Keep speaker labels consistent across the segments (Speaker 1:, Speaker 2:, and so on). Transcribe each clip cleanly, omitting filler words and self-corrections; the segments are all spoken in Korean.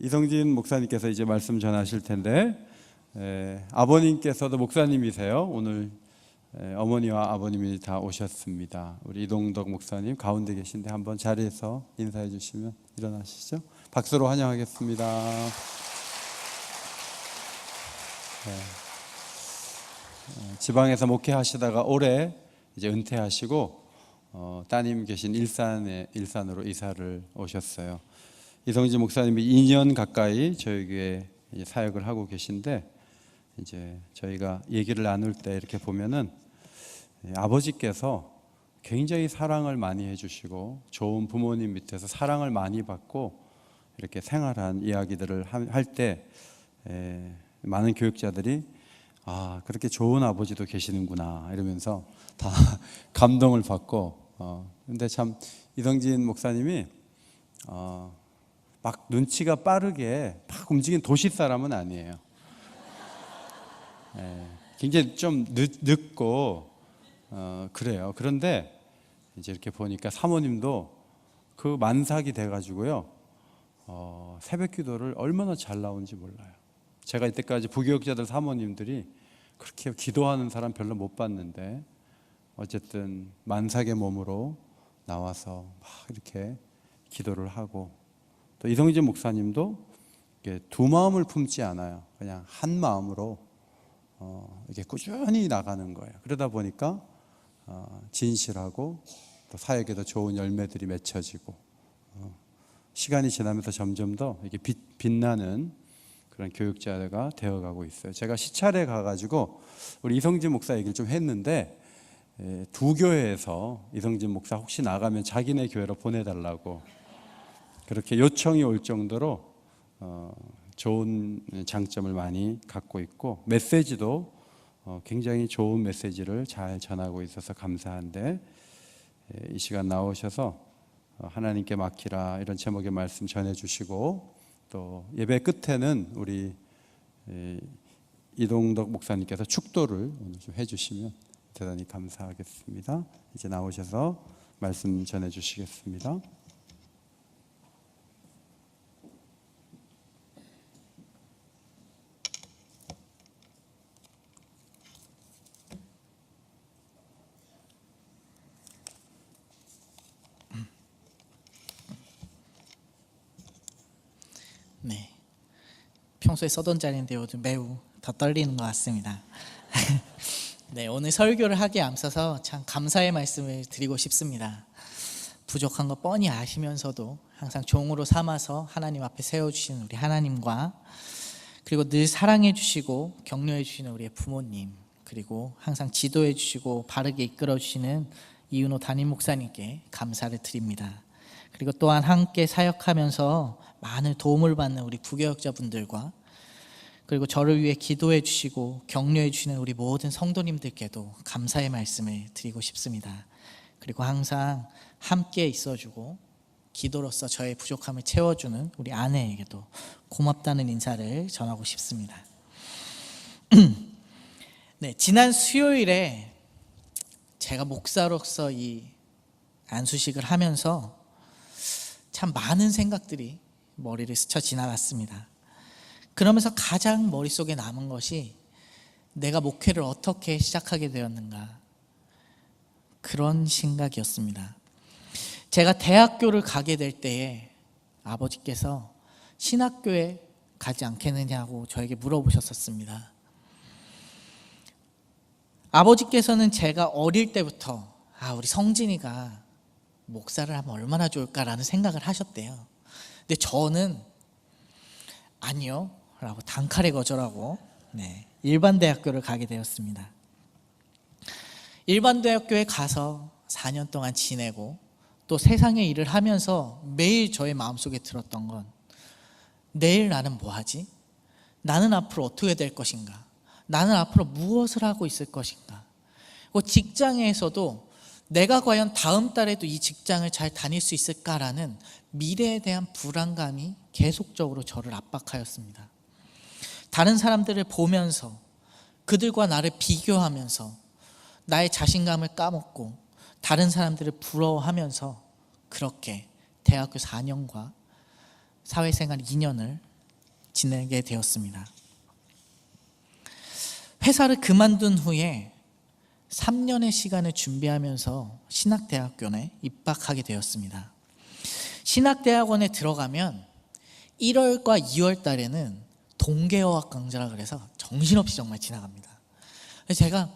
Speaker 1: 이성진 목사님께서 이제 말씀 전하실 텐데, 아버님께서도 목사님이세요. 오늘 어머니와 아버님이 다 오셨습니다. 우리 이동덕 목사님 가운데 계신데 한번 자리에서 인사해 주시면 일어나시죠. 박수로 환영하겠습니다. 지방에서 목회하시다가 올해 이제 은퇴하시고 따님 계신 일산으로 이사를 오셨어요. 이성진 목사님이 2년 가까이 저희 교회에 사역을 하고 계신데, 이제 저희가 얘기를 나눌 때 이렇게 보면은 아버지께서 굉장히 사랑을 많이 해주시고 좋은 부모님 밑에서 사랑을 많이 받고 이렇게 생활한 이야기들을 할 때 많은 교육자들이 그렇게 좋은 아버지도 계시는구나 이러면서 다 감동을 받고, 근데 참 이성진 목사님이 막 눈치가 빠르게 막 움직이는 도시 사람은 아니에요. 굉장히 좀 늦고 그래요. 그런데 이제 이렇게 보니까 사모님도 그 만삭이 돼가지고요, 새벽 기도를 얼마나 잘 나오는지 몰라요. 제가 이때까지 부교육자들 사모님들이 그렇게 기도하는 사람 별로 못 봤는데, 어쨌든 만삭의 몸으로 나와서 막 이렇게 기도를 하고, 또 이성진 목사님도 두 마음을 품지 않아요. 그냥 한 마음으로 이렇게 꾸준히 나가는 거예요. 그러다 보니까 진실하고 또 사역에도 좋은 열매들이 맺혀지고, 시간이 지나면서 점점 더 이렇게 빛나는 그런 교육자가 되어가고 있어요. 제가 시찰에 가가지고 우리 이성진 목사 얘기를 좀 했는데, 두 교회에서 이성진 목사 혹시 나가면 자기네 교회로 보내달라고 그렇게 요청이 올 정도로 좋은 장점을 많이 갖고 있고, 메시지도 굉장히 좋은 메시지를 잘 전하고 있어서 감사한데, 이 시간 나오셔서 하나님께 맡기라 이런 제목의 말씀 전해주시고, 또 예배 끝에는 우리 이동덕 목사님께서 축도를 오늘 좀 해주시면 대단히 감사하겠습니다. 이제 나오셔서 말씀 전해주시겠습니다.
Speaker 2: 네, 평소에 써던 자리인데 요즘 매우 더 떨리는 것 같습니다. 네, 오늘 설교를 하기에 앞서서 참 감사의 말씀을 드리고 싶습니다. 부족한 거 뻔히 아시면서도 항상 종으로 삼아서 하나님 앞에 세워주시는 우리 하나님과, 그리고 늘 사랑해 주시고 격려해 주시는 우리의 부모님, 그리고 항상 지도해 주시고 바르게 이끌어 주시는 이은호 담임 목사님께 감사를 드립니다. 그리고 또한 함께 사역하면서 많은 도움을 받는 우리 부교역자분들과, 그리고 저를 위해 기도해 주시고 격려해 주시는 우리 모든 성도님들께도 감사의 말씀을 드리고 싶습니다. 그리고 항상 함께 있어주고 기도로서 저의 부족함을 채워주는 우리 아내에게도 고맙다는 인사를 전하고 싶습니다. 네, 지난 수요일에 제가 목사로서 이 안수식을 하면서 참 많은 생각들이 머리를 스쳐 지나갔습니다. 그러면서 가장 머릿속에 남은 것이 내가 목회를 어떻게 시작하게 되었는가, 그런 생각이었습니다. 제가 대학교를 가게 될 때에 아버지께서 신학교에 가지 않겠느냐고 저에게 물어보셨었습니다. 아버지께서는 제가 어릴 때부터 우리 성진이가 목사를 하면 얼마나 좋을까라는 생각을 하셨대요. 근데 저는 아니요 라고 단칼에 거절하고 일반 대학교를 가게 되었습니다. 일반 대학교에 가서 4년 동안 지내고 또 세상의 일을 하면서 매일 저의 마음속에 들었던 건, 내일 나는 뭐 하지? 나는 앞으로 어떻게 될 것인가? 나는 앞으로 무엇을 하고 있을 것인가? 직장에서도 내가 과연 다음 달에도 이 직장을 잘 다닐 수 있을까라는 미래에 대한 불안감이 계속적으로 저를 압박하였습니다. 다른 사람들을 보면서 그들과 나를 비교하면서 나의 자신감을 까먹고 다른 사람들을 부러워하면서 그렇게 대학교 4년과 사회생활 2년을 지내게 되었습니다. 회사를 그만둔 후에 3년의 시간을 준비하면서 신학대학원에 입학하게 되었습니다. 신학대학원에 들어가면 1월과 2월 달에는 동계어학 강좌라 그래서 정신없이 정말 지나갑니다. 그래서 제가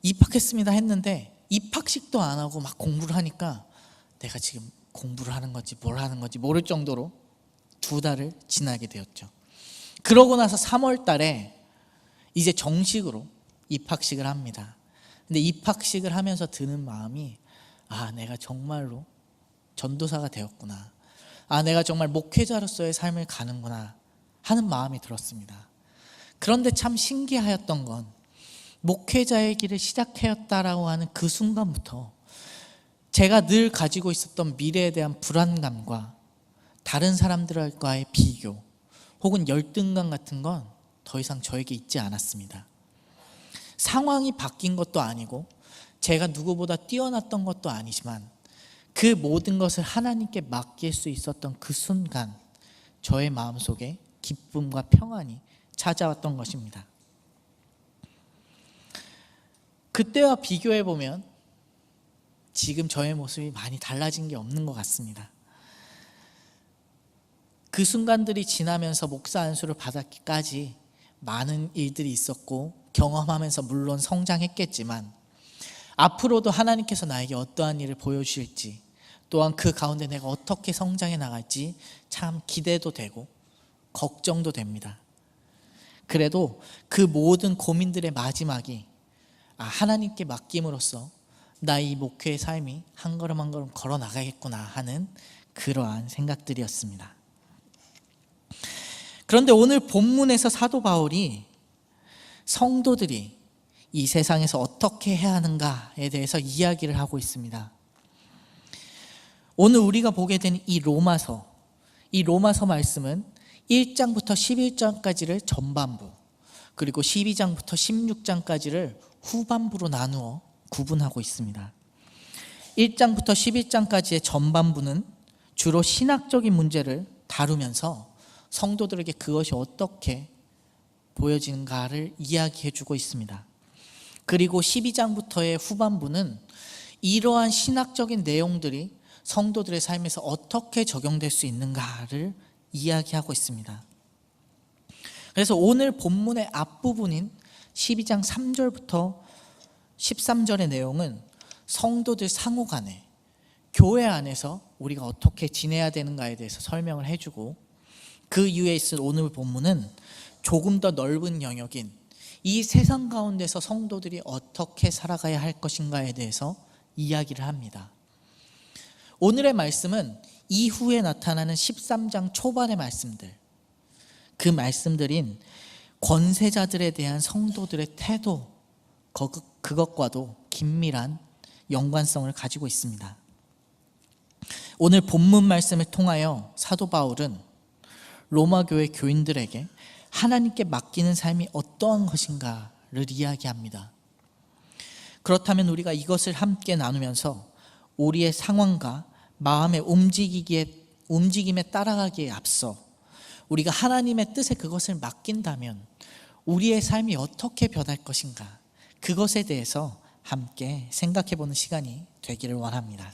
Speaker 2: 입학했습니다 했는데 입학식도 안 하고 막 공부를 하니까 내가 지금 공부를 하는 건지 뭘 하는 건지 모를 정도로 2달을 지나게 되었죠. 그러고 나서 3월 달에 이제 정식으로 입학식을 합니다. 근데 입학식을 하면서 드는 마음이 내가 정말로 전도사가 되었구나. 내가 정말 목회자로서의 삶을 가는구나 하는 마음이 들었습니다. 그런데 참 신기하였던 건 목회자의 길을 시작하였다라고 하는 그 순간부터 제가 늘 가지고 있었던 미래에 대한 불안감과 다른 사람들과의 비교 혹은 열등감 같은 건 더 이상 저에게 있지 않았습니다. 상황이 바뀐 것도 아니고 제가 누구보다 뛰어났던 것도 아니지만 그 모든 것을 하나님께 맡길 수 있었던 그 순간 저의 마음속에 기쁨과 평안이 찾아왔던 것입니다. 그때와 비교해 보면 지금 저의 모습이 많이 달라진 게 없는 것 같습니다. 그 순간들이 지나면서 목사 안수를 받았기까지 많은 일들이 있었고 경험하면서 물론 성장했겠지만 앞으로도 하나님께서 나에게 어떠한 일을 보여주실지 또한 그 가운데 내가 어떻게 성장해 나갈지 참 기대도 되고 걱정도 됩니다. 그래도 그 모든 고민들의 마지막이 하나님께 맡김으로써 나의 목회의 삶이 한 걸음 한 걸음 걸어 나가겠구나 하는 그러한 생각들이었습니다. 그런데 오늘 본문에서 사도 바울이 성도들이 이 세상에서 어떻게 해야 하는가에 대해서 이야기를 하고 있습니다. 오늘 우리가 보게 된 이 로마서 말씀은 1장부터 11장까지를 전반부, 그리고 12장부터 16장까지를 후반부로 나누어 구분하고 있습니다. 1장부터 11장까지의 전반부는 주로 신학적인 문제를 다루면서 성도들에게 그것이 어떻게 보여지는가를 이야기해 주고 있습니다. 그리고 12장부터의 후반부는 이러한 신학적인 내용들이 성도들의 삶에서 어떻게 적용될 수 있는가를 이야기하고 있습니다. 그래서 오늘 본문의 앞부분인 12장 3절부터 13절의 내용은 성도들 상호 간에 교회 안에서 우리가 어떻게 지내야 되는가에 대해서 설명을 해주고, 그 이유에 있을 오늘 본문은 조금 더 넓은 영역인 이 세상 가운데서 성도들이 어떻게 살아가야 할 것인가에 대해서 이야기를 합니다. 오늘의 말씀은 이후에 나타나는 13장 초반의 말씀들, 그 말씀들인 권세자들에 대한 성도들의 태도, 그것과도 긴밀한 연관성을 가지고 있습니다. 오늘 본문 말씀을 통하여 사도 바울은 로마 교회 교인들에게 하나님께 맡기는 삶이 어떠한 것인가를 이야기합니다. 그렇다면 우리가 이것을 함께 나누면서 우리의 상황과 마음의 움직임에 따라가기에 앞서 우리가 하나님의 뜻에 그것을 맡긴다면 우리의 삶이 어떻게 변할 것인가, 그것에 대해서 함께 생각해보는 시간이 되기를 원합니다.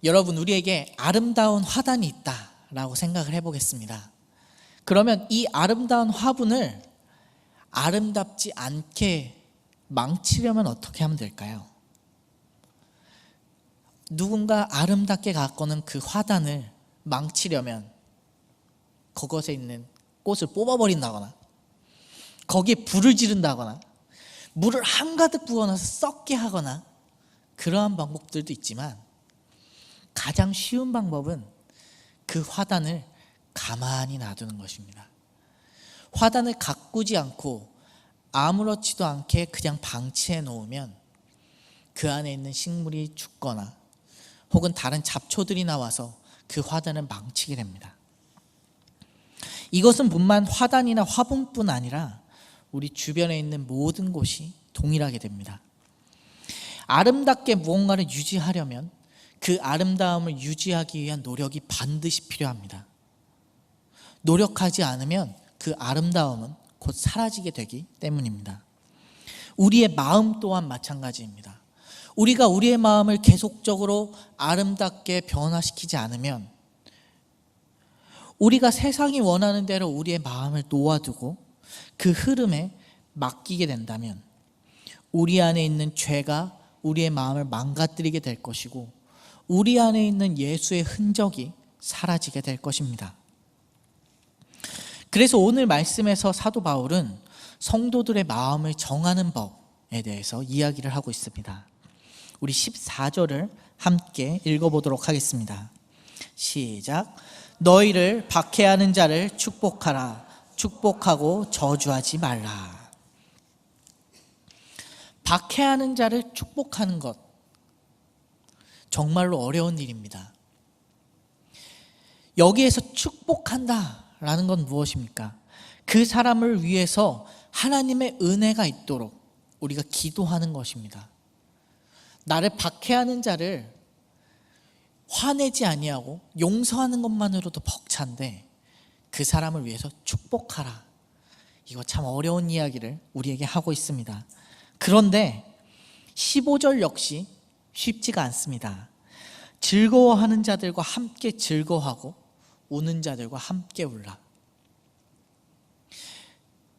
Speaker 2: 여러분, 우리에게 아름다운 화단이 있다라고 생각을 해보겠습니다. 그러면 이 아름다운 화분을 아름답지 않게 망치려면 어떻게 하면 될까요? 누군가 아름답게 가꾸는 그 화단을 망치려면 그것에 있는 꽃을 뽑아버린다거나 거기에 불을 지른다거나 물을 한가득 부어넣어서 썩게 하거나 그러한 방법들도 있지만, 가장 쉬운 방법은 그 화단을 가만히 놔두는 것입니다. 화단을 가꾸지 않고 아무렇지도 않게 그냥 방치해 놓으면 그 안에 있는 식물이 죽거나 혹은 다른 잡초들이 나와서 그 화단을 망치게 됩니다. 이것은 뿐만 화단이나 화분뿐 아니라 우리 주변에 있는 모든 곳이 동일하게 됩니다. 아름답게 무언가를 유지하려면 그 아름다움을 유지하기 위한 노력이 반드시 필요합니다. 노력하지 않으면 그 아름다움은 곧 사라지게 되기 때문입니다. 우리의 마음 또한 마찬가지입니다. 우리가 우리의 마음을 계속적으로 아름답게 변화시키지 않으면, 우리가 세상이 원하는 대로 우리의 마음을 놓아두고 그 흐름에 맡기게 된다면 우리 안에 있는 죄가 우리의 마음을 망가뜨리게 될 것이고, 우리 안에 있는 예수의 흔적이 사라지게 될 것입니다. 그래서 오늘 말씀에서 사도 바울은 성도들의 마음을 정하는 법에 대해서 이야기를 하고 있습니다. 우리 14절을 함께 읽어보도록 하겠습니다. 시작. 너희를 박해하는 자를 축복하라. 축복하고 저주하지 말라. 박해하는 자를 축복하는 것, 정말로 어려운 일입니다. 여기에서 축복한다라는 건 무엇입니까? 그 사람을 위해서 하나님의 은혜가 있도록 우리가 기도하는 것입니다. 나를 박해하는 자를 화내지 아니하고 용서하는 것만으로도 벅찬데 그 사람을 위해서 축복하라. 이거 참 어려운 이야기를 우리에게 하고 있습니다. 그런데 15절 역시 쉽지가 않습니다. 즐거워하는 자들과 함께 즐거워하고 우는 자들과 함께 울라.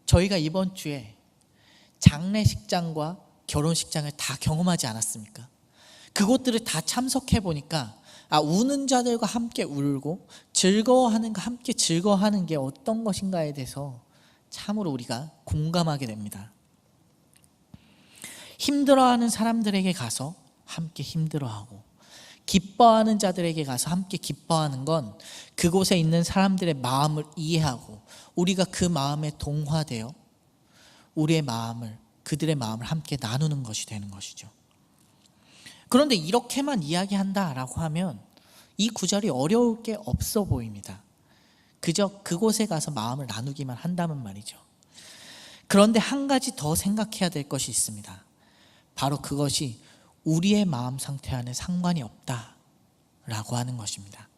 Speaker 2: 저희가 이번 주에 장례식장과 결혼식장을 다 경험하지 않았습니까? 그곳들을 다 참석해 보니까 우는 자들과 함께 울고 즐거워하는 가 함께 즐거워하는 게 어떤 것인가에 대해서 참으로 우리가 공감하게 됩니다. 힘들어하는 사람들에게 가서 함께 힘들어하고, 기뻐하는 자들에게 가서 함께 기뻐하는 건 그곳에 있는 사람들의 마음을 이해하고 우리가 그 마음에 동화되어 우리의 마음을, 그들의 마음을 함께 나누는 것이 되는 것이죠. 그런데 이렇게만 이야기한다라고 하면 이 구절이 어려울 게 없어 보입니다. 그저 그곳에 가서 마음을 나누기만 한다면 말이죠. 그런데 한 가지 더 생각해야 될 것이 있습니다. 바로 그것이 우리의 마음 상태와는 상관이 없다라고 하는 것입니다.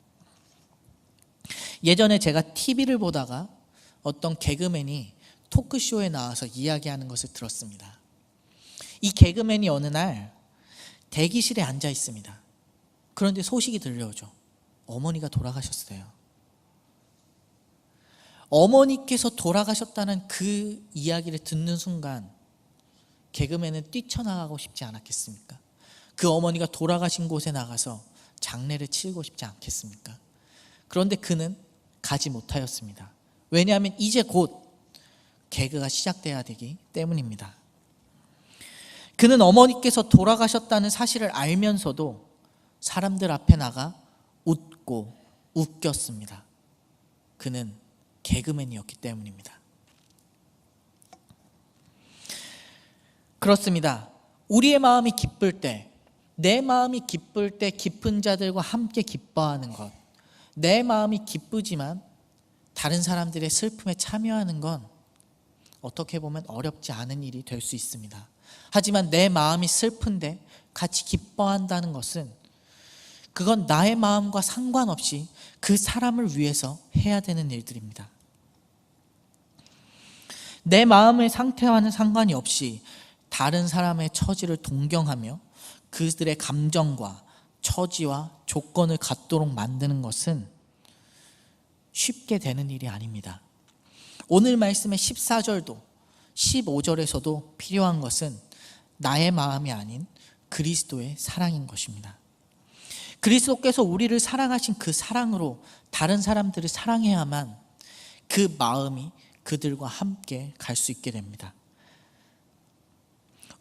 Speaker 2: 예전에 제가 TV를 보다가 어떤 개그맨이 토크쇼에 나와서 이야기하는 것을 들었습니다. 이 개그맨이 어느 날 대기실에 앉아 있습니다. 그런데 소식이 들려오죠. 어머니가 돌아가셨어요. 어머니께서 돌아가셨다는 그 이야기를 듣는 순간 개그맨은 뛰쳐나가고 싶지 않았겠습니까? 그 어머니가 돌아가신 곳에 나가서 장례를 치르고 싶지 않겠습니까? 그런데 그는 가지 못하였습니다. 왜냐하면 이제 곧 개그가 시작돼야 되기 때문입니다. 그는 어머니께서 돌아가셨다는 사실을 알면서도 사람들 앞에 나가 웃고 웃겼습니다. 그는 개그맨이었기 때문입니다. 그렇습니다. 우리의 마음이 기쁠 때, 내 마음이 기쁠 때 기쁜 자들과 함께 기뻐하는 것, 내 마음이 기쁘지만 다른 사람들의 슬픔에 참여하는 건 어떻게 보면 어렵지 않은 일이 될 수 있습니다. 하지만 내 마음이 슬픈데 같이 기뻐한다는 것은 그건 나의 마음과 상관없이 그 사람을 위해서 해야 되는 일들입니다. 내 마음의 상태와는 상관이 없이 다른 사람의 처지를 동경하며 그들의 감정과 처지와 조건을 갖도록 만드는 것은 쉽게 되는 일이 아닙니다. 오늘 말씀의 14절도 15절에서도 필요한 것은 나의 마음이 아닌 그리스도의 사랑인 것입니다. 그리스도께서 우리를 사랑하신 그 사랑으로 다른 사람들을 사랑해야만 그 마음이 그들과 함께 갈 수 있게 됩니다.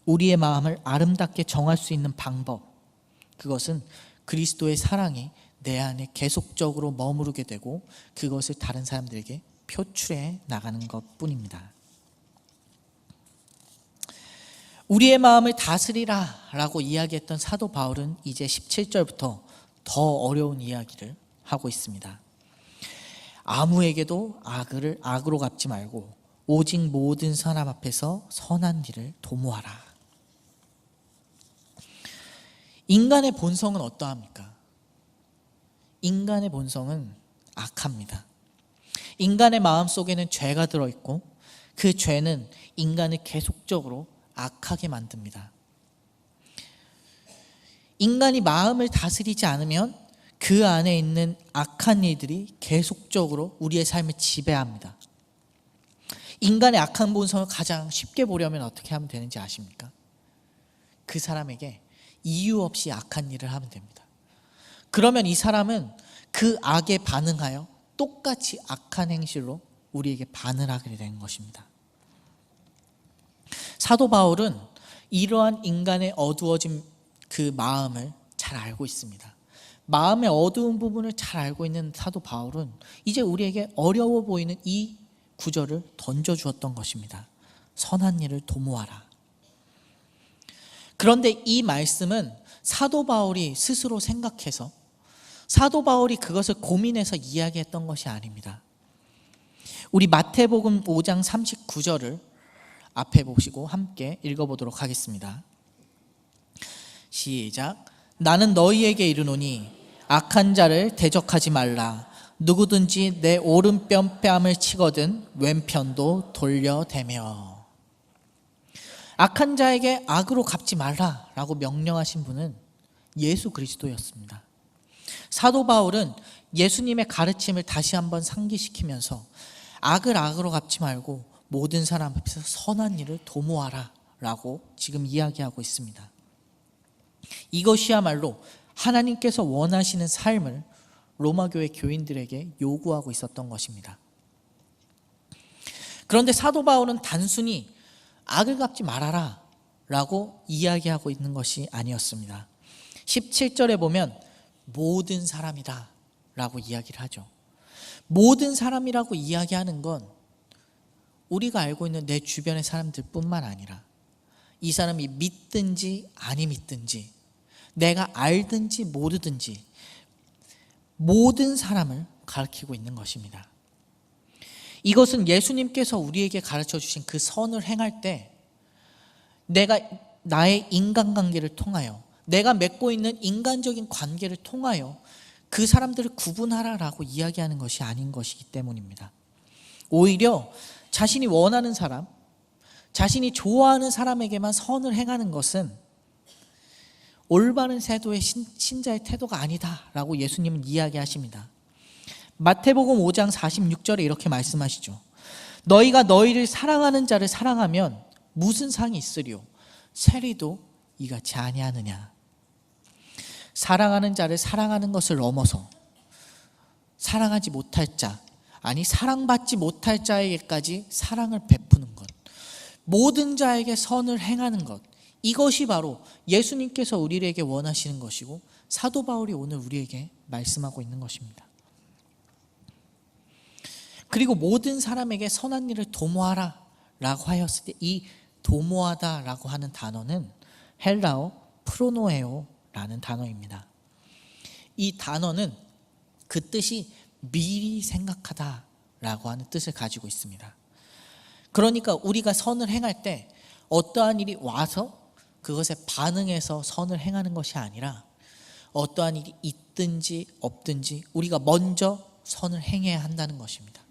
Speaker 2: 우리의 마음을 아름답게 정할 수 있는 방법, 그것은 그리스도의 사랑이 내 안에 계속적으로 머무르게 되고 그것을 다른 사람들에게 표출해 나가는 것뿐입니다. 우리의 마음을 다스리라 라고 이야기했던 사도 바울은 이제 17절부터 더 어려운 이야기를 하고 있습니다. 아무에게도 악으로 갚지 말고 오직 모든 사람 앞에서 선한 일을 도모하라. 인간의 본성은 어떠합니까? 인간의 본성은 악합니다. 인간의 마음속에는 죄가 들어있고 그 죄는 인간을 계속적으로 악하게 만듭니다. 인간이 마음을 다스리지 않으면 그 안에 있는 악한 일들이 계속적으로 우리의 삶을 지배합니다. 인간의 악한 본성을 가장 쉽게 보려면 어떻게 하면 되는지 아십니까? 그 사람에게 이유 없이 악한 일을 하면 됩니다. 그러면 이 사람은 그 악에 반응하여 똑같이 악한 행실로 우리에게 반응하게 되는 것입니다. 사도 바울은 이러한 인간의 어두워진 그 마음을 잘 알고 있습니다. 마음의 어두운 부분을 잘 알고 있는 사도 바울은 이제 우리에게 어려워 보이는 이 구절을 던져주었던 것입니다. 선한 일을 도모하라. 그런데 이 말씀은 사도 바울이 스스로 생각해서 사도 바울이 그것을 고민해서 이야기했던 것이 아닙니다. 우리 마태복음 5장 39절을 앞에 보시고 함께 읽어보도록 하겠습니다. 시작. 나는 너희에게 이르노니 악한 자를 대적하지 말라. 누구든지 내 오른편 뺨을 치거든 왼편도 돌려대며. 악한 자에게 악으로 갚지 말라라고 명령하신 분은 예수 그리스도였습니다. 사도 바울은 예수님의 가르침을 다시 한번 상기시키면서 악을 악으로 갚지 말고 모든 사람 앞에서 선한 일을 도모하라 라고 지금 이야기하고 있습니다. 이것이야말로 하나님께서 원하시는 삶을 로마교회 교인들에게 요구하고 있었던 것입니다. 그런데 사도 바울은 단순히 악을 갚지 말아라 라고 이야기하고 있는 것이 아니었습니다. 17절에 보면 모든 사람이다 라고 이야기를 하죠. 모든 사람이라고 이야기하는 건 우리가 알고 있는 내 주변의 사람들 뿐만 아니라 이 사람이 믿든지 아니 믿든지 내가 알든지 모르든지 모든 사람을 가리키고 있는 것입니다. 이것은 예수님께서 우리에게 가르쳐 주신 그 선을 행할 때 내가 나의 인간관계를 통하여 내가 맺고 있는 인간적인 관계를 통하여 그 사람들을 구분하라라고 이야기하는 것이 아닌 것이기 때문입니다. 오히려 자신이 원하는 사람, 자신이 좋아하는 사람에게만 선을 행하는 것은 올바른 세도의 신자의 태도가 아니다라고 예수님은 이야기하십니다. 마태복음 5장 46절에 이렇게 말씀하시죠. 너희가 너희를 사랑하는 자를 사랑하면 무슨 상이 있으리요? 세리도 이같이 아니하느냐. 사랑하는 자를 사랑하는 것을 넘어서 사랑하지 못할 자, 아니 사랑받지 못할 자에게까지 사랑을 베푸는 것, 모든 자에게 선을 행하는 것, 이것이 바로 예수님께서 우리에게 원하시는 것이고 사도 바울이 오늘 우리에게 말씀하고 있는 것입니다. 그리고 모든 사람에게 선한 일을 도모하라 라고 하였을 때 이 도모하다 라고 하는 단어는 헬라어 프로노에오 라는 단어입니다. 이 단어는 그 뜻이 미리 생각하다 라고 하는 뜻을 가지고 있습니다. 그러니까 우리가 선을 행할 때 어떠한 일이 와서 그것에 반응해서 선을 행하는 것이 아니라 어떠한 일이 있든지 없든지 우리가 먼저 선을 행해야 한다는 것입니다.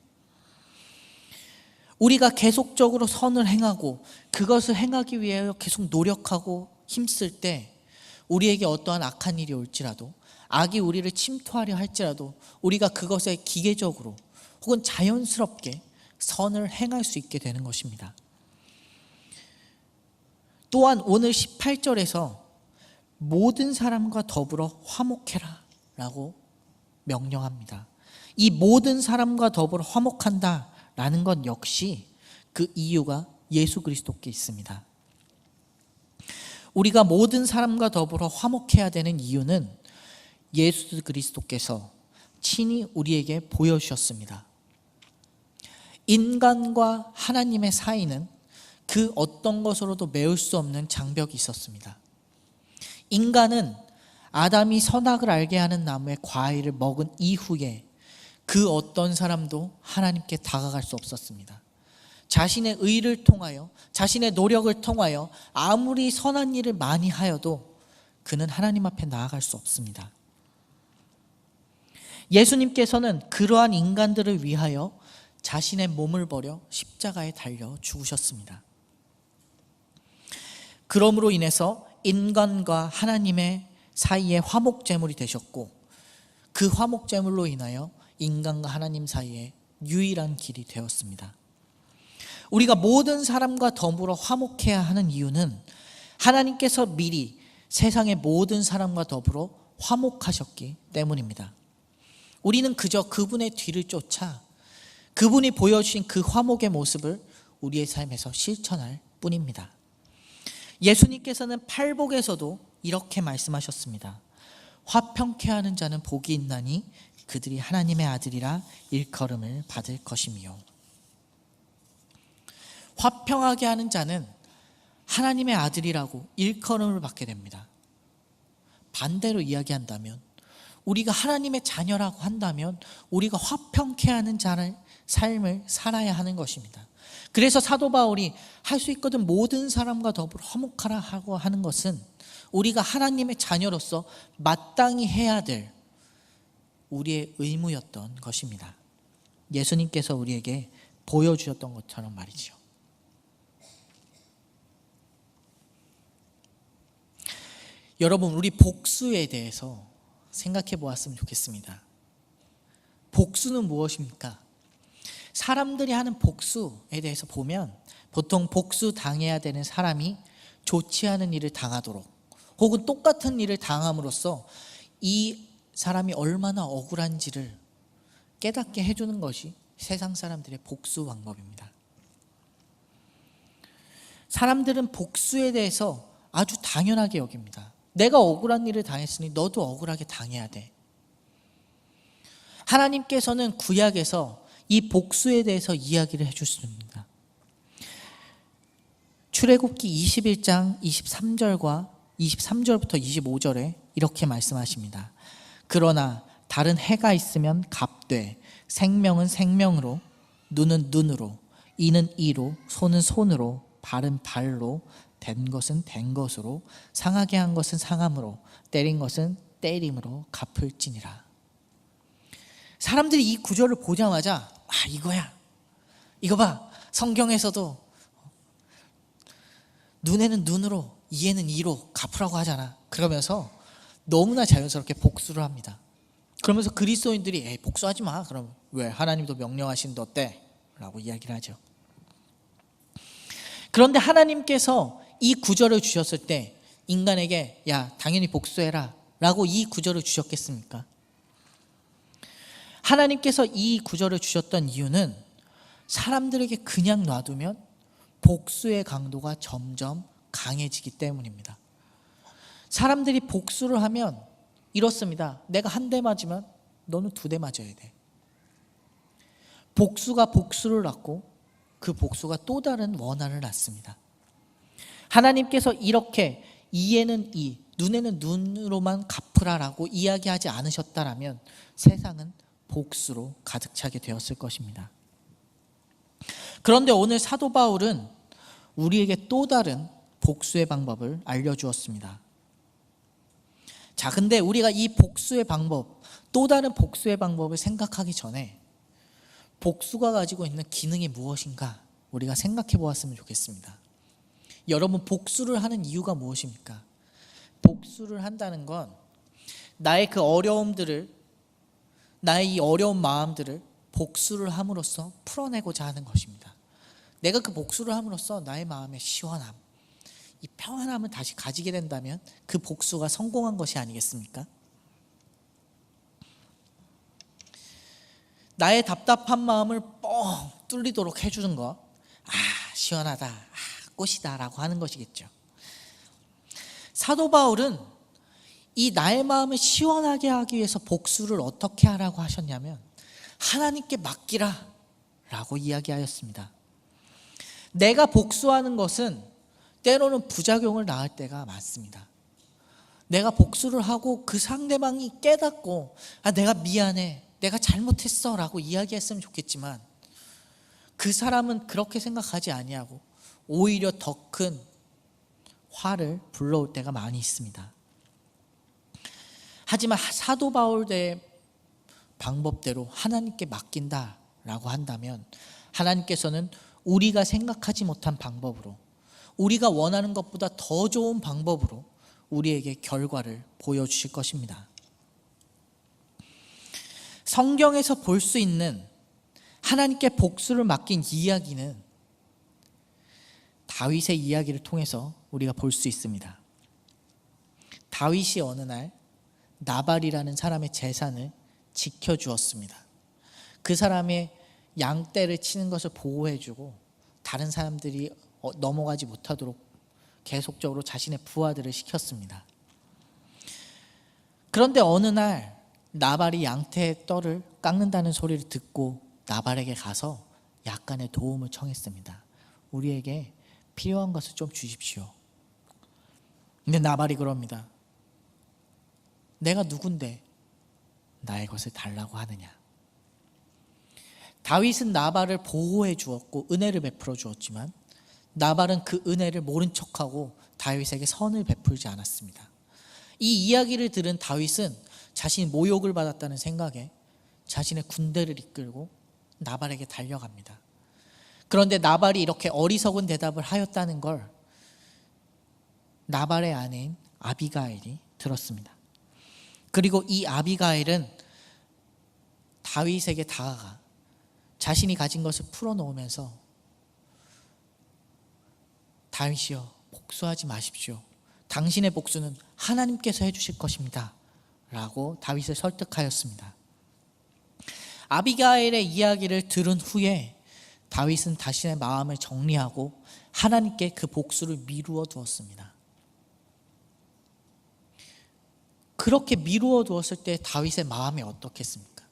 Speaker 2: 우리가 계속적으로 선을 행하고 그것을 행하기 위해 계속 노력하고 힘쓸 때 우리에게 어떠한 악한 일이 올지라도 악이 우리를 침투하려 할지라도 우리가 그것에 기계적으로 혹은 자연스럽게 선을 행할 수 있게 되는 것입니다. 또한 오늘 18절에서 모든 사람과 더불어 화목해라 라고 명령합니다. 이 모든 사람과 더불어 화목한다 라는 것 역시 그 이유가 예수 그리스도께 있습니다. 우리가 모든 사람과 더불어 화목해야 되는 이유는 예수 그리스도께서 친히 우리에게 보여주셨습니다. 인간과 하나님의 사이는 그 어떤 것으로도 메울 수 없는 장벽이 있었습니다. 인간은 아담이 선악을 알게 하는 나무의 과일을 먹은 이후에 그 어떤 사람도 하나님께 다가갈 수 없었습니다. 자신의 의를 통하여 자신의 노력을 통하여 아무리 선한 일을 많이 하여도 그는 하나님 앞에 나아갈 수 없습니다. 예수님께서는 그러한 인간들을 위하여 자신의 몸을 버려 십자가에 달려 죽으셨습니다. 그러므로 인해서 인간과 하나님의 사이에 화목제물이 되셨고, 그 화목제물로 인하여 인간과 하나님 사이에 유일한 길이 되었습니다. 우리가 모든 사람과 더불어 화목해야 하는 이유는 하나님께서 미리 세상의 모든 사람과 더불어 화목하셨기 때문입니다. 우리는 그저 그분의 뒤를 쫓아 그분이 보여주신 그 화목의 모습을 우리의 삶에서 실천할 뿐입니다. 예수님께서는 팔복에서도 이렇게 말씀하셨습니다. 화평케 하는 자는 복이 있나니 그들이 하나님의 아들이라 일컬음을 받을 것이며. 화평하게 하는 자는 하나님의 아들이라고 일컬음을 받게 됩니다. 반대로 이야기한다면, 우리가 하나님의 자녀라고 한다면 우리가 화평케 하는 자의 삶을 살아야 하는 것입니다. 그래서 사도 바울이 할 수 있거든 모든 사람과 더불어 화목하라 하고 하는 것은 우리가 하나님의 자녀로서 마땅히 해야 될 우리의 의무였던 것입니다. 예수님께서 우리에게 보여주셨던 것처럼 말이죠. 여러분, 우리 복수에 대해서 생각해 보았으면 좋겠습니다. 복수는 무엇입니까? 사람들이 하는 복수에 대해서 보면 보통 복수 당해야 되는 사람이 좋지 않은 일을 당하도록 혹은 똑같은 일을 당함으로써 이 사람이 얼마나 억울한지를 깨닫게 해주는 것이 세상 사람들의 복수 방법입니다. 사람들은 복수에 대해서 아주 당연하게 여깁니다. 내가 억울한 일을 당했으니 너도 억울하게 당해야 돼. 하나님께서는 구약에서 이 복수에 대해서 이야기를 해주십니다. 출애굽기 21장 23절과 23절부터 25절에 이렇게 말씀하십니다. 그러나 다른 해가 있으면 갑되, 생명은 생명으로, 눈은 눈으로, 이는 이로, 손은 손으로, 발은 발로, 된 것은 된 것으로, 상하게 한 것은 상함으로, 때린 것은 때림으로 갚을지니라. 사람들이 이 구절을 보자마자 이거야, 이거 봐, 성경에서도 눈에는 눈으로, 이에는 이로 갚으라고 하잖아. 그러면서 너무나 자연스럽게 복수를 합니다. 그러면서 그리스도인들이 에이, 복수하지 마. 그럼 왜? 하나님도 명령하시는데 어때? 라고 이야기를 하죠. 그런데 하나님께서 이 구절을 주셨을 때 인간에게 야, 당연히 복수해라 라고 이 구절을 주셨겠습니까? 하나님께서 이 구절을 주셨던 이유는 사람들에게 그냥 놔두면 복수의 강도가 점점 강해지기 때문입니다. 사람들이 복수를 하면 이렇습니다. 내가 한 대 맞으면 너는 두 대 맞아야 돼. 복수가 복수를 낳고 그 복수가 또 다른 원한을 낳습니다. 하나님께서 이렇게 이에는 이, 눈에는 눈으로만 갚으라라고 이야기하지 않으셨다라면 세상은 복수로 가득 차게 되었을 것입니다. 그런데 오늘 사도 바울은 우리에게 또 다른 복수의 방법을 알려주었습니다. 자, 근데 우리가 이 복수의 방법, 또 다른 복수의 방법을 생각하기 전에 복수가 가지고 있는 기능이 무엇인가 우리가 생각해 보았으면 좋겠습니다. 여러분, 복수를 하는 이유가 무엇입니까? 복수를 한다는 건 나의 그 어려움들을, 나의 이 어려운 마음들을 복수를 함으로써 풀어내고자 하는 것입니다. 내가 그 복수를 함으로써 나의 마음의 시원함, 이 평안함을 다시 가지게 된다면 그 복수가 성공한 것이 아니겠습니까? 나의 답답한 마음을 뻥 뚫리도록 해주는 거, 시원하다, 꽃이다 라고 하는 것이겠죠. 사도 바울은 이 나의 마음을 시원하게 하기 위해서 복수를 어떻게 하라고 하셨냐면 하나님께 맡기라 라고 이야기하였습니다. 내가 복수하는 것은 때로는 부작용을 낳을 때가 많습니다. 내가 복수를 하고 그 상대방이 깨닫고 내가 미안해, 내가 잘못했어 라고 이야기했으면 좋겠지만 그 사람은 그렇게 생각하지 아니하고 오히려 더 큰 화를 불러올 때가 많이 있습니다. 하지만 사도 바울의 방법대로 하나님께 맡긴다라고 한다면 하나님께서는 우리가 생각하지 못한 방법으로, 우리가 원하는 것보다 더 좋은 방법으로 우리에게 결과를 보여주실 것입니다. 성경에서 볼 수 있는 하나님께 복수를 맡긴 이야기는 다윗의 이야기를 통해서 우리가 볼 수 있습니다. 다윗이 어느 날 나발이라는 사람의 재산을 지켜주었습니다. 그 사람의 양떼를 치는 것을 보호해주고 다른 사람들이 넘어가지 못하도록 계속적으로 자신의 부하들을 시켰습니다. 그런데 어느 날 나발이 양태의 떨을 깎는다는 소리를 듣고 나발에게 가서 약간의 도움을 청했습니다. 우리에게 필요한 것을 좀 주십시오. 근데 나발이 그럽니다. 내가 누군데 나의 것을 달라고 하느냐. 다윗은 나발을 보호해 주었고 은혜를 베풀어 주었지만 나발은 그 은혜를 모른 척하고 다윗에게 선을 베풀지 않았습니다. 이 이야기를 들은 다윗은 자신이 모욕을 받았다는 생각에 자신의 군대를 이끌고 나발에게 달려갑니다. 그런데 나발이 이렇게 어리석은 대답을 하였다는 걸 나발의 아내인 아비가일이 들었습니다. 그리고 이 아비가일은 다윗에게 다가가 자신이 가진 것을 풀어놓으면서 다윗이여 복수하지 마십시오. 당신의 복수는 하나님께서 해주실 것입니다. 라고 다윗을 설득하였습니다. 아비가일의 이야기를 들은 후에 다윗은 자신의 마음을 정리하고 하나님께 그 복수를 미루어 두었습니다. 그렇게 미루어 두었을 때 다윗의 마음이 어떻겠습니까?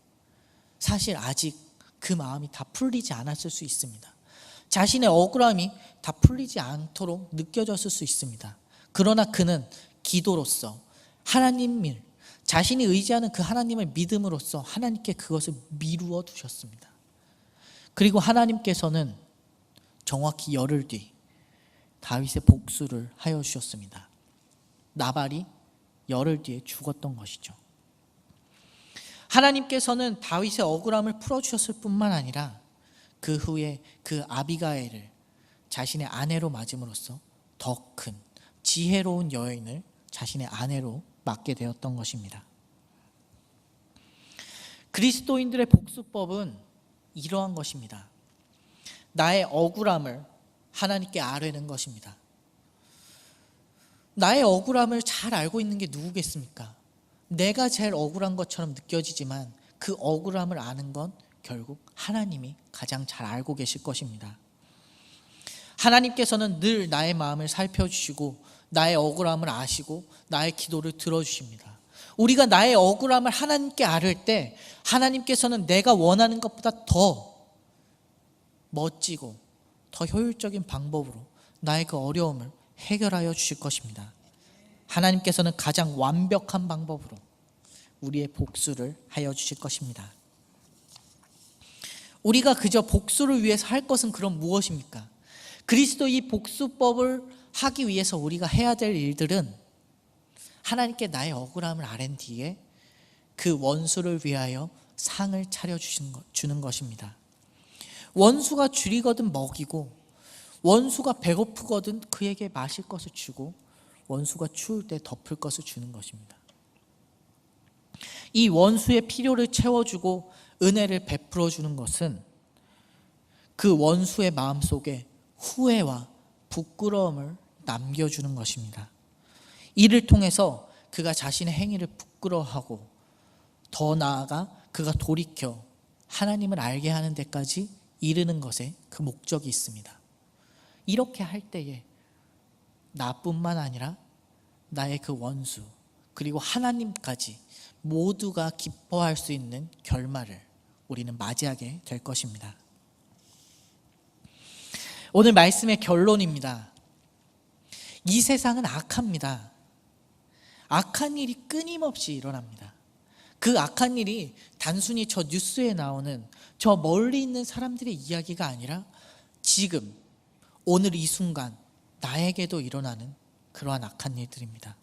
Speaker 2: 사실 아직 그 마음이 다 풀리지 않았을 수 있습니다. 자신의 억울함이 다 풀리지 않도록 느껴졌을 수 있습니다. 그러나 그는 기도로서 하나님을, 자신이 의지하는 그 하나님을 믿음으로써 하나님께 그것을 미루어 두셨습니다. 그리고 하나님께서는 정확히 열흘 뒤 다윗의 복수를 하여 주셨습니다. 나발이 열흘 뒤에 죽었던 것이죠. 하나님께서는 다윗의 억울함을 풀어주셨을 뿐만 아니라 그 후에 그 아비가일을 자신의 아내로 맞음으로써 더 큰 지혜로운 여인을 자신의 아내로 맡게 되었던 것입니다. 그리스도인들의 복수법은 이러한 것입니다. 나의 억울함을 하나님께 아뢰는 것입니다. 나의 억울함을 잘 알고 있는 게 누구겠습니까? 내가 제일 억울한 것처럼 느껴지지만 그 억울함을 아는 건 결국 하나님이 가장 잘 알고 계실 것입니다. 하나님께서는 늘 나의 마음을 살펴주시고 나의 억울함을 아시고 나의 기도를 들어주십니다. 우리가 나의 억울함을 하나님께 아뢰을 때 하나님께서는 내가 원하는 것보다 더 멋지고 더 효율적인 방법으로 나의 그 어려움을 해결하여 주실 것입니다. 하나님께서는 가장 완벽한 방법으로 우리의 복수를 하여 주실 것입니다. 우리가 그저 복수를 위해서 할 것은 그럼 무엇입니까? 그리스도 이 복수법을 하기 위해서 우리가 해야 될 일들은 하나님께 나의 억울함을 아랜 뒤에 그 원수를 위하여 상을 차려주는 것입니다. 원수가 줄이거든 먹이고 원수가 배고프거든 그에게 마실 것을 주고 원수가 추울 때 덮을 것을 주는 것입니다. 이 원수의 필요를 채워주고 은혜를 베풀어 주는 것은 그 원수의 마음속에 후회와 부끄러움을 남겨주는 것입니다. 이를 통해서 그가 자신의 행위를 부끄러워하고 더 나아가 그가 돌이켜 하나님을 알게 하는 데까지 이르는 것에 그 목적이 있습니다. 이렇게 할 때에 나뿐만 아니라 나의 그 원수 그리고 하나님까지 모두가 기뻐할 수 있는 결말을 우리는 맞이하게 될 것입니다. 오늘 말씀의 결론입니다. 이 세상은 악합니다. 악한 일이 끊임없이 일어납니다. 그 악한 일이 단순히 저 뉴스에 나오는 저 멀리 있는 사람들의 이야기가 아니라 지금 오늘 이 순간 나에게도 일어나는 그러한 악한 일들입니다.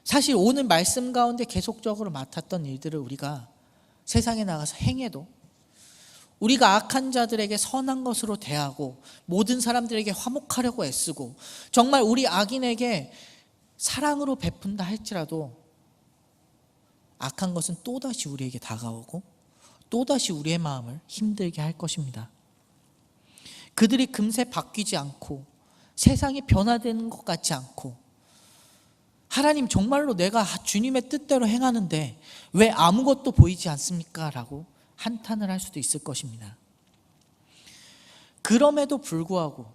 Speaker 2: 사실 오늘 말씀 가운데 계속적으로 맡았던 일들을 우리가 세상에 나가서 행해도 우리가 악한 자들에게 선한 것으로 대하고 모든 사람들에게 화목하려고 애쓰고 정말 우리 악인에게 사랑으로 베푼다 할지라도 악한 것은 또다시 우리에게 다가오고 또다시 우리의 마음을 힘들게 할 것입니다. 그들이 금세 바뀌지 않고 세상이 변화되는 것 같지 않고 하나님 정말로 내가 주님의 뜻대로 행하는데 왜 아무것도 보이지 않습니까? 라고 한탄을 할 수도 있을 것입니다. 그럼에도 불구하고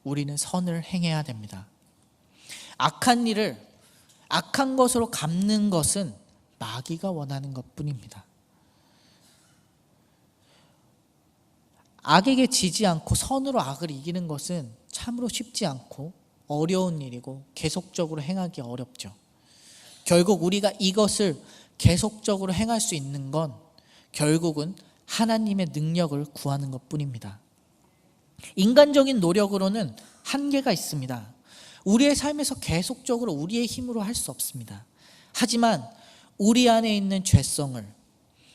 Speaker 2: 우리는 선을 행해야 됩니다. 악한 일을 악한 것으로 갚는 것은 마귀가 원하는 것뿐입니다. 악에게 지지 않고 선으로 악을 이기는 것은 참으로 쉽지 않고 어려운 일이고 계속적으로 행하기 어렵죠. 결국 우리가 이것을 계속적으로 행할 수 있는 건 결국은 하나님의 능력을 구하는 것뿐입니다. 인간적인 노력으로는 한계가 있습니다. 우리의 삶에서 계속적으로 우리의 힘으로 할 수 없습니다. 하지만 우리 안에 있는 죄성을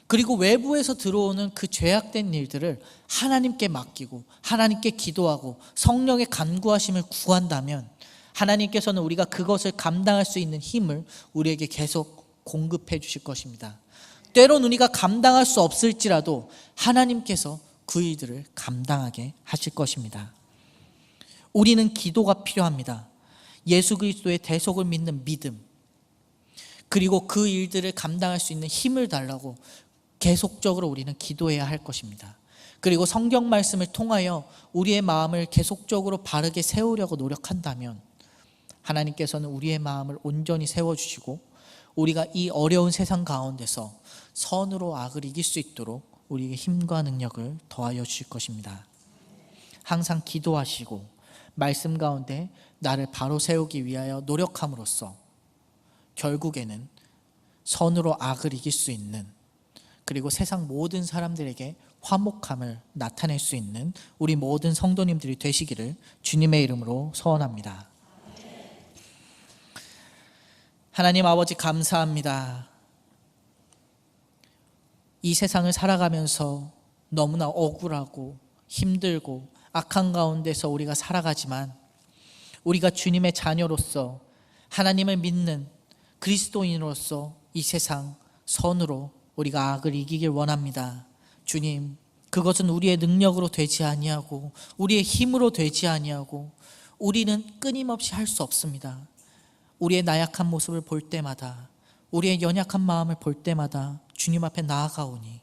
Speaker 2: 그리고 외부에서 들어오는 그 죄악된 일들을 하나님께 맡기고 하나님께 기도하고 성령의 간구하심을 구한다면 하나님께서는 우리가 그것을 감당할 수 있는 힘을 우리에게 계속 공급해 주실 것입니다. 때론 우리가 감당할 수 없을지라도 하나님께서 그 일들을 감당하게 하실 것입니다. 우리는 기도가 필요합니다. 예수 그리스도의 대속을 믿는 믿음 그리고 그 일들을 감당할 수 있는 힘을 달라고 계속적으로 우리는 기도해야 할 것입니다. 그리고 성경 말씀을 통하여 우리의 마음을 계속적으로 바르게 세우려고 노력한다면 하나님께서는 우리의 마음을 온전히 세워주시고 우리가 이 어려운 세상 가운데서 선으로 악을 이길 수 있도록 우리에게 힘과 능력을 더하여 주실 것입니다. 항상 기도하시고 말씀 가운데 나를 바로 세우기 위하여 노력함으로써 결국에는 선으로 악을 이길 수 있는 그리고 세상 모든 사람들에게 화목함을 나타낼 수 있는 우리 모든 성도님들이 되시기를 주님의 이름으로 소원합니다. 하나님 아버지 감사합니다. 이 세상을 살아가면서 너무나 억울하고 힘들고 악한 가운데서 우리가 살아가지만 우리가 주님의 자녀로서 하나님을 믿는 그리스도인으로서 이 세상 선으로 우리가 악을 이기길 원합니다. 주님, 그것은 우리의 능력으로 되지 아니하고 우리의 힘으로 되지 아니하고 우리는 끊임없이 할 수 없습니다. 우리의 나약한 모습을 볼 때마다 우리의 연약한 마음을 볼 때마다 주님 앞에 나아가오니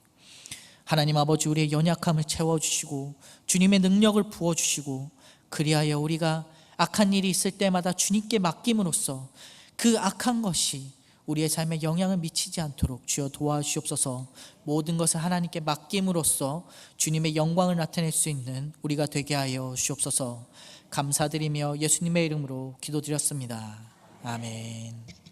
Speaker 2: 하나님 아버지 우리의 연약함을 채워주시고 주님의 능력을 부어주시고 그리하여 우리가 악한 일이 있을 때마다 주님께 맡김으로써 그 악한 것이 우리의 삶에 영향을 미치지 않도록 주여 도와주시옵소서. 모든 것을 하나님께 맡김으로써 주님의 영광을 나타낼 수 있는 우리가 되게 하여 주옵소서. 감사드리며 예수님의 이름으로 기도드렸습니다. 아멘.